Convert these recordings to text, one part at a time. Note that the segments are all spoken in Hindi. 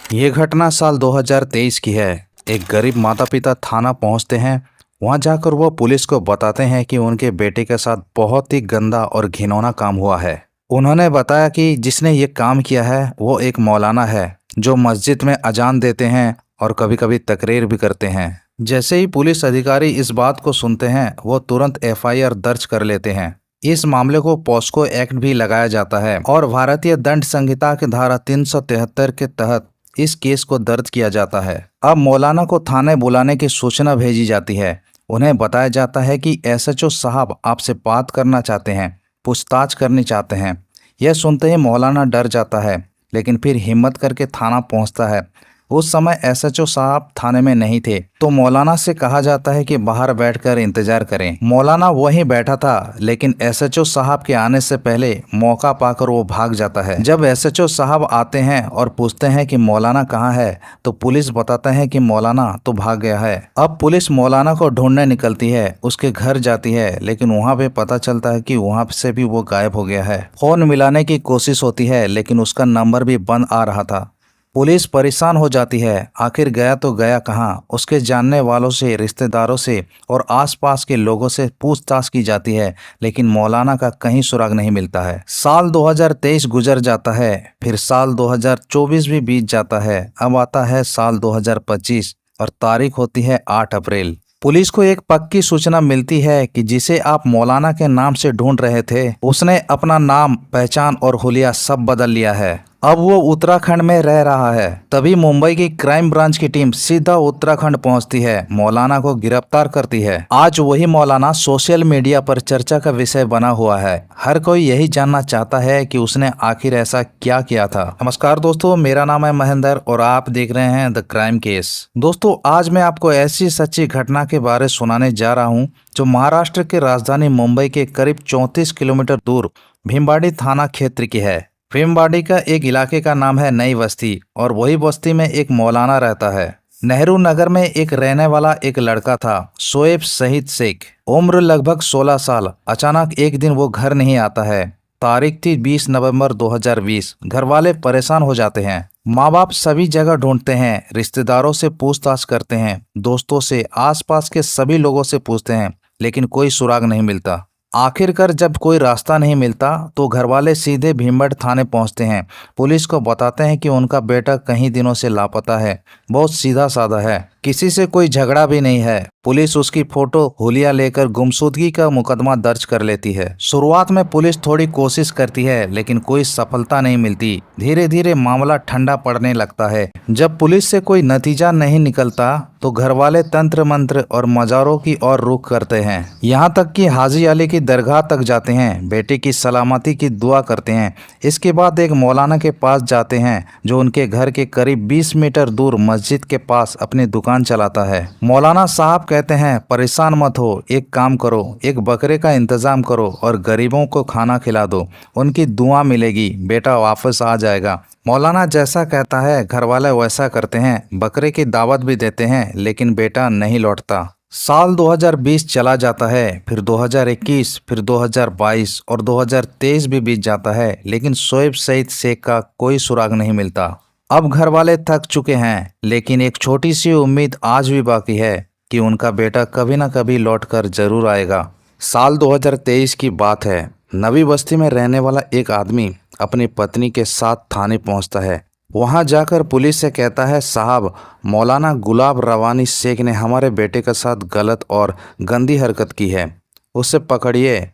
ये घटना साल 2023 की है। एक गरीब माता पिता थाना पहुंचते हैं। वहां जाकर वो पुलिस को बताते हैं कि उनके बेटे के साथ बहुत ही गंदा और घिनौना काम हुआ है। उन्होंने बताया कि जिसने ये काम किया है वो एक मौलाना है जो मस्जिद में अजान देते हैं और कभी कभी तकरीर भी करते हैं। जैसे ही पुलिस अधिकारी इस बात को सुनते हैं वो तुरंत एफआईआर दर्ज कर लेते हैं। इस मामले को पॉस्को एक्ट भी लगाया जाता है और भारतीय दंड संहिता की धारा 373 के तहत इस केस को दर्ज किया जाता है। अब मौलाना को थाने बुलाने की सूचना भेजी जाती है। उन्हें बताया जाता है कि एसएचओ साहब आपसे बात करना चाहते हैं, पूछताछ करनी चाहते हैं। यह सुनते ही मौलाना डर जाता है, लेकिन फिर हिम्मत करके थाना पहुंचता है। उस समय एसएचओ साहब थाने में नहीं थे, तो मौलाना से कहा जाता है कि बाहर बैठकर इंतजार करें। मौलाना वहीं बैठा था, लेकिन एसएचओ साहब के आने से पहले मौका पाकर वो भाग जाता है। जब एसएचओ साहब आते हैं और पूछते हैं कि मौलाना कहाँ है, तो पुलिस बताता है कि मौलाना तो भाग गया है। अब पुलिस मौलाना को ढूंढने निकलती है, उसके घर जाती है, लेकिन वहाँ पे पता चलता है कि वहाँ से भी वो गायब हो गया है। फोन मिलाने की कोशिश होती है, लेकिन उसका नंबर भी बंद आ रहा था। पुलिस परेशान हो जाती है, आखिर गया तो गया कहाँ। उसके जानने वालों से, रिश्तेदारों से और आसपास के लोगों से पूछताछ की जाती है, लेकिन मौलाना का कहीं सुराग नहीं मिलता है। साल 2023 गुजर जाता है, फिर साल 2024 भी बीत जाता है। अब आता है साल 2025 और तारीख होती है 8 अप्रैल। पुलिस को एक पक्की सूचना मिलती है कि जिसे आप मौलाना के नाम से ढूंढ रहे थे, उसने अपना नाम, पहचान और हुलिया सब बदल लिया है। अब वो उत्तराखंड में रह रहा है। तभी मुंबई की क्राइम ब्रांच की टीम सीधा उत्तराखंड पहुंचती है, मौलाना को गिरफ्तार करती है। आज वही मौलाना सोशल मीडिया पर चर्चा का विषय बना हुआ है। हर कोई यही जानना चाहता है कि उसने आखिर ऐसा क्या किया था। नमस्कार दोस्तों, मेरा नाम है महेंद्र और आप देख रहे हैं द क्राइम केस। दोस्तों, आज मैं आपको ऐसी सच्ची घटना के बारे सुनाने जा रहा हूँ जो महाराष्ट्र के राजधानी मुंबई के करीब 34 किलोमीटर दूर भीमबाड़ी थाना क्षेत्र की है। भीमबाड़ी का एक इलाके का नाम है नई बस्ती और वही बस्ती में एक मौलाना रहता है। नेहरू नगर में एक रहने वाला एक लड़का था, शोएब शहीद शेख, उम्र लगभग 16 साल। अचानक एक दिन वो घर नहीं आता है। तारीख थी 20 नवंबर 2020। घर वाले परेशान हो जाते हैं। माँ बाप सभी जगह ढूंढते हैं, रिश्तेदारों से पूछताछ करते हैं, दोस्तों से, आसपास के सभी लोगों से पूछते हैं, लेकिन कोई सुराग नहीं मिलता। आखिरकार जब कोई रास्ता नहीं मिलता तो घरवाले सीधे भीमबड़ थाने पहुंचते हैं। पुलिस को बताते हैं कि उनका बेटा कई दिनों से लापता है। बहुत सीधा साधा है, किसी से कोई झगड़ा भी नहीं है। पुलिस उसकी फोटो, हुलिया लेकर गुमशुदगी का मुकदमा दर्ज कर लेती है। शुरुआत में पुलिस थोड़ी कोशिश करती है, लेकिन कोई सफलता नहीं मिलती। धीरे धीरे मामला ठंडा पड़ने लगता है। जब पुलिस से कोई नतीजा नहीं निकलता तो घरवाले तंत्र मंत्र और मज़ारों की ओर रुख करते हैं। यहाँ तक कि हाजी अली की दरगाह तक जाते हैं, बेटे की सलामती की दुआ करते हैं। इसके बाद एक मौलाना के पास जाते हैं जो उनके घर के करीब 20 मीटर दूर मस्जिद के पास अपनी दुकान चलाता है। मौलाना साहब कहते हैं, परेशान मत हो, एक काम करो, एक बकरे का इंतजाम करो और गरीबों को खाना खिला दो, उनकी दुआ मिलेगी, बेटा वापस आ जाएगा। मौलाना जैसा कहता है घर वाले वैसा करते हैं। बकरे की दावत भी देते हैं, लेकिन बेटा नहीं लौटता। साल 2020 चला जाता है, फिर 2021, फिर 2022 और 2023 भी बीत जाता है, लेकिन शोएब शहीद शेख का कोई सुराग नहीं मिलता। अब घर वाले थक चुके हैं, लेकिन एक छोटी सी उम्मीद आज भी बाकी है कि उनका बेटा कभी ना कभी लौटकर जरूर आएगा। साल 2023 की बात है। नवी बस्ती में रहने वाला एक आदमी अपनी पत्नी के साथ थाने पहुंचता है। वहां जाकर पुलिस से कहता है, साहब, मौलाना गुलाब रवानी शेख ने हमारे बेटे के साथ गलत और गंदी हरकत की है, उसे पकड़िए,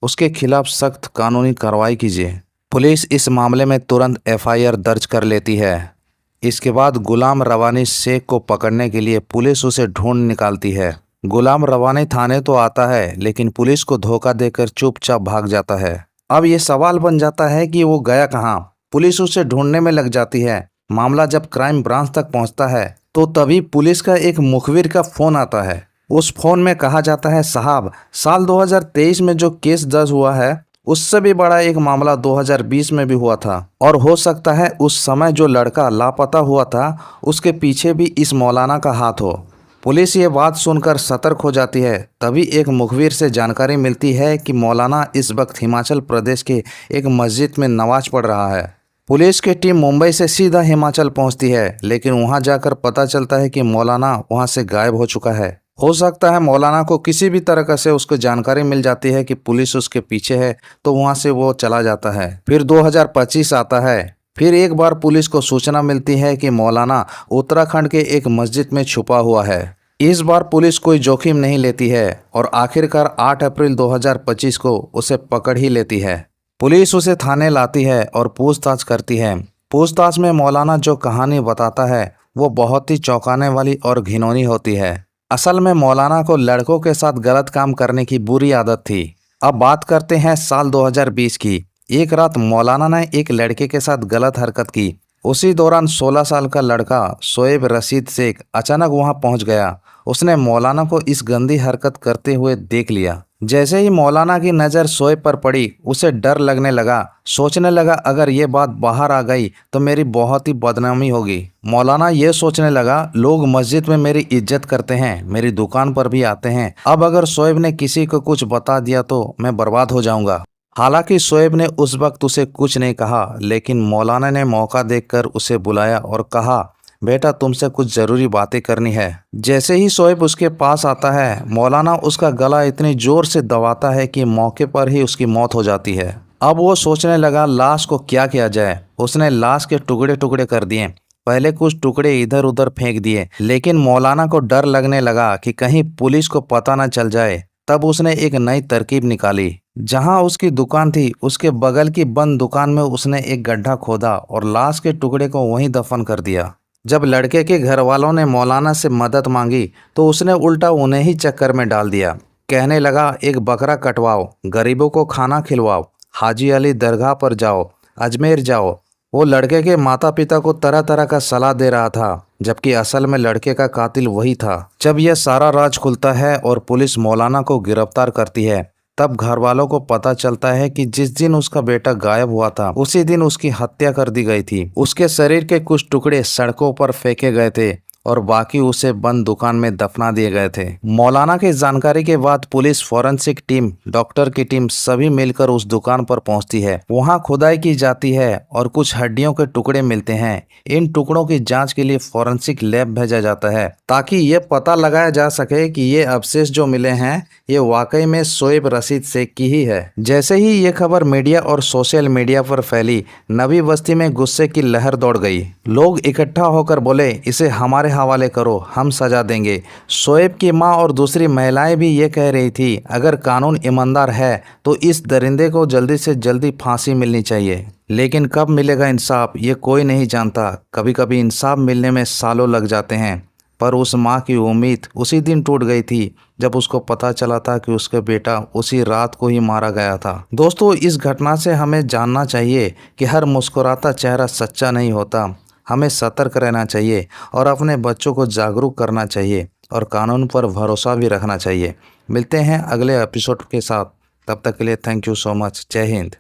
उसके खिलाफ सख्त कानूनी कार्रवाई कीजिए। पुलिस इस मामले में तुरंत एफआईआर दर्ज कर लेती है। इसके बाद गुलाम रवानी शेख को पकड़ने के लिए पुलिस उसे ढूंढ निकालती है। गुलाम रवानी थाने तो आता है, लेकिन पुलिस को धोखा देकर चुपचाप भाग जाता है। अब ये सवाल बन जाता है कि वो गया कहाँ। पुलिस उसे ढूंढने में लग जाती है। मामला जब क्राइम ब्रांच तक पहुंचता है तो तभी पुलिस का एक मुखबिर का फोन आता है। उस फोन में कहा जाता है, साहब, साल 2023 में जो केस दर्ज हुआ है उससे भी बड़ा एक मामला 2020 में भी हुआ था, और हो सकता है उस समय जो लड़का लापता हुआ था उसके पीछे भी इस मौलाना का हाथ हो। पुलिस ये बात सुनकर सतर्क हो जाती है। तभी एक मुखबिर से जानकारी मिलती है कि मौलाना इस वक्त हिमाचल प्रदेश के एक मस्जिद में नमाज पढ़ रहा है। पुलिस की टीम मुंबई से सीधा हिमाचल पहुंचती है, लेकिन वहां जाकर पता चलता है कि मौलाना वहां से गायब हो चुका है। हो सकता है मौलाना को किसी भी तरह से उसको जानकारी मिल जाती है कि पुलिस उसके पीछे है, तो वहां से वो चला जाता है। फिर 2025 आता है। फिर एक बार पुलिस को सूचना मिलती है कि मौलाना उत्तराखंड के एक मस्जिद में छुपा हुआ है। इस बार पुलिस कोई जोखिम नहीं लेती है और आखिरकार 8 अप्रैल 2025 को उसे पकड़ ही लेती है। पुलिस उसे थाने लाती है और पूछताछ करती है। पूछताछ में मौलाना जो कहानी बताता है वो बहुत ही चौंकाने वाली और घिनौनी होती है। असल में मौलाना को लड़कों के साथ गलत काम करने की बुरी आदत थी। अब बात करते हैं साल 2020 की। एक रात मौलाना ने एक लड़के के साथ गलत हरकत की। उसी दौरान 16 साल का लड़का शोएब रशीद शेख अचानक वहां पहुंच गया। उसने मौलाना को इस गंदी हरकत करते हुए देख लिया। जैसे ही मौलाना की नज़र शोएब पर पड़ी, उसे डर लगने लगा। सोचने लगा अगर ये बात बाहर आ गई तो मेरी बहुत ही बदनामी होगी। मौलाना ये सोचने लगा लोग मस्जिद में मेरी इज्जत करते हैं, मेरी दुकान पर भी आते हैं। अब अगर शोएब ने किसी को कुछ बता दिया तो मैं बर्बाद हो जाऊंगा। हालांकि शोएब ने उस वक्त उसे कुछ नहीं कहा, लेकिन मौलाना ने मौका देखकर उसे बुलाया और कहा, बेटा तुमसे कुछ ज़रूरी बातें करनी है। जैसे ही शोएब उसके पास आता है, मौलाना उसका गला इतनी ज़ोर से दबाता है कि मौके पर ही उसकी मौत हो जाती है। अब वो सोचने लगा लाश को क्या किया जाए। उसने लाश के टुकड़े टुकड़े कर दिए। पहले कुछ टुकड़े इधर उधर फेंक दिए, लेकिन मौलाना को डर लगने लगा कि कहीं पुलिस को पता न चल जाए। तब उसने एक नई तरकीब निकाली। जहां उसकी दुकान थी, उसके बगल की बंद दुकान में उसने एक गड्ढा खोदा और लाश के टुकड़े को वहीं दफन कर दिया। जब लड़के के घर वालों ने मौलाना से मदद मांगी तो उसने उल्टा उन्हें ही चक्कर में डाल दिया। कहने लगा एक बकरा कटवाओ, गरीबों को खाना खिलवाओ, हाजी अली दरगाह पर जाओ, अजमेर जाओ। वो लड़के के माता पिता को तरह तरह का सलाह दे रहा था, जबकि असल में लड़के का कातिल वही था। जब यह सारा राज खुलता है और पुलिस मौलाना को गिरफ्तार करती है, तब घर वालों को पता चलता है कि जिस दिन उसका बेटा गायब हुआ था, उसी दिन उसकी हत्या कर दी गई थी। उसके शरीर के कुछ टुकड़े सड़कों पर फेंके गए थे और बाकी उसे बंद दुकान में दफना दिए गए थे। मौलाना की जानकारी के बाद पुलिस, फॉरेंसिक टीम, डॉक्टर की टीम सभी मिलकर उस दुकान पर पहुंचती है। वहां खुदाई की जाती है और कुछ हड्डियों के टुकड़े मिलते हैं। इन टुकड़ों की जांच के लिए फॉरेंसिक लैब भेजा जाता है ताकि ये पता लगाया जा सके कि ये अवशेष जो मिले हैं ये वाकई में शोएब रशीद शेख की ही है। जैसे ही ये खबर मीडिया और सोशल मीडिया पर फैली, नवी बस्ती में गुस्से की लहर दौड़ गई। लोग इकट्ठा होकर बोले इसे हमारे हवाले करो, हम सजा देंगे। शोएब की मां और दूसरी महिलाएं भी ये कह रही थी अगर कानून ईमानदार है तो इस दरिंदे को जल्दी से जल्दी फांसी मिलनी चाहिए। लेकिन कब मिलेगा इंसाफ ये कोई नहीं जानता। कभी कभी इंसाफ मिलने में सालों लग जाते हैं। पर उस माँ की उम्मीद उसी दिन टूट गई थी जब उसको पता चला था कि उसका बेटा उसी रात को ही मारा गया था। दोस्तों, इस घटना से हमें जानना चाहिए कि हर मुस्कुराता चेहरा सच्चा नहीं होता। हमें सतर्क रहना चाहिए और अपने बच्चों को जागरूक करना चाहिए और कानून पर भरोसा भी रखना चाहिए। मिलते हैं अगले एपिसोड के साथ। तब तक के लिए थैंक यू सो मच। जय हिंद।